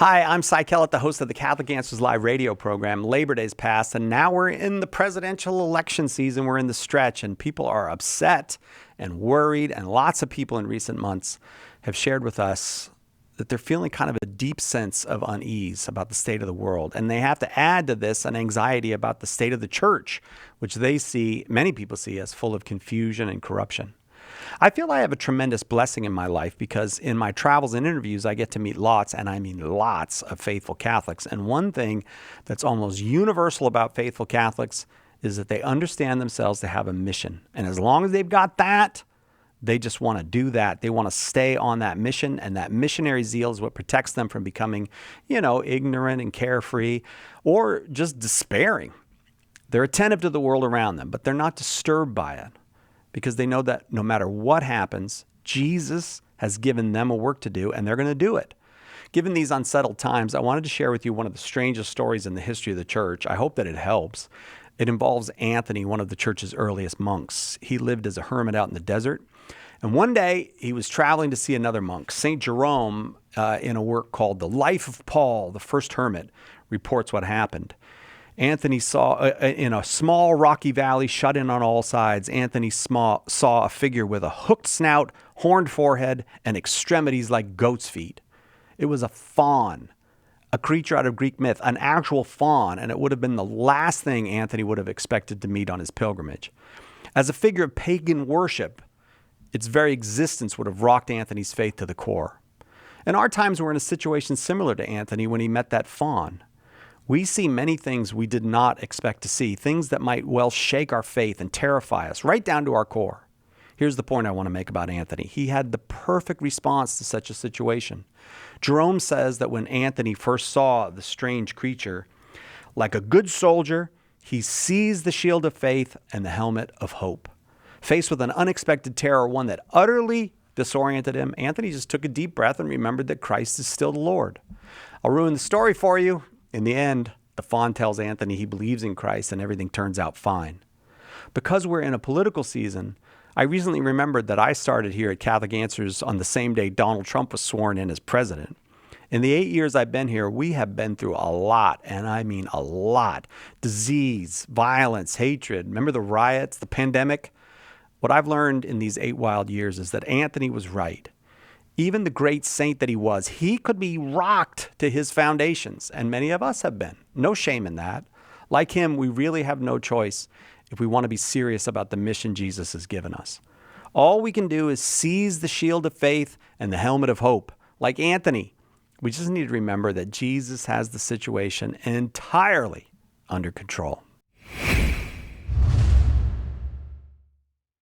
Hi, I'm Cy Kellett, the host of the Catholic Answers Live radio program. Labor Day's passed, and now we're in the presidential election season. We're in the stretch, and people are upset and worried, and lots of people in recent months have shared with us that they're feeling kind of a deep sense of unease about the state of the world. And they have to add to this an anxiety about the state of the church, which they see, many people see, as full of confusion and corruption. I feel I have a tremendous blessing in my life because in my travels and interviews, I get to meet lots, and I mean lots of faithful Catholics. And one thing that's almost universal about faithful Catholics is that they understand themselves to have a mission. And as long as they've got that, they just want to do that. They want to stay on that mission, and that missionary zeal is what protects them from becoming, ignorant and carefree or just despairing. They're attentive to the world around them, but they're not disturbed by it, because they know that no matter what happens, Jesus has given them a work to do, and they're going to do it. Given these unsettled times, I wanted to share with you one of the strangest stories in the history of the church. I hope that it helps. It involves Anthony, one of the church's earliest monks. He lived as a hermit out in the desert, and one day he was traveling to see another monk. St. Jerome, in a work called The Life of Paul, the First Hermit, reports what happened. Anthony saw, in a small rocky valley shut in on all sides, Anthony saw a figure with a hooked snout, horned forehead, and extremities like goat's feet. It was a faun, a creature out of Greek myth, an actual faun, and it would have been the last thing Anthony would have expected to meet on his pilgrimage. As a figure of pagan worship, its very existence would have rocked Anthony's faith to the core. In our times, we're in a situation similar to Anthony when he met that faun. We see many things we did not expect to see, things that might well shake our faith and terrify us right down to our core. Here's the point I want to make about Anthony. He had the perfect response to such a situation. Jerome says that when Anthony first saw the strange creature, like a good soldier, he seized the shield of faith and the helmet of hope. Faced with an unexpected terror, one that utterly disoriented him, Anthony just took a deep breath and remembered that Christ is still the Lord. I'll ruin the story for you. In the end, the faun tells Anthony he believes in Christ and everything turns out fine. Because we're in a political season, I recently remembered that I started here at Catholic Answers on the same day Donald Trump was sworn in as president. In the 8 years I've been here, we have been through a lot, and I mean a lot. Disease, violence, hatred. Remember the riots, the pandemic? What I've learned in these 8 wild years is that Anthony was right. Even the great saint that he was, he could be rocked to his foundations, and many of us have been. No shame in that. Like him, we really have no choice if we want to be serious about the mission Jesus has given us. All we can do is seize the shield of faith and the helmet of hope. Like Anthony, we just need to remember that Jesus has the situation entirely under control.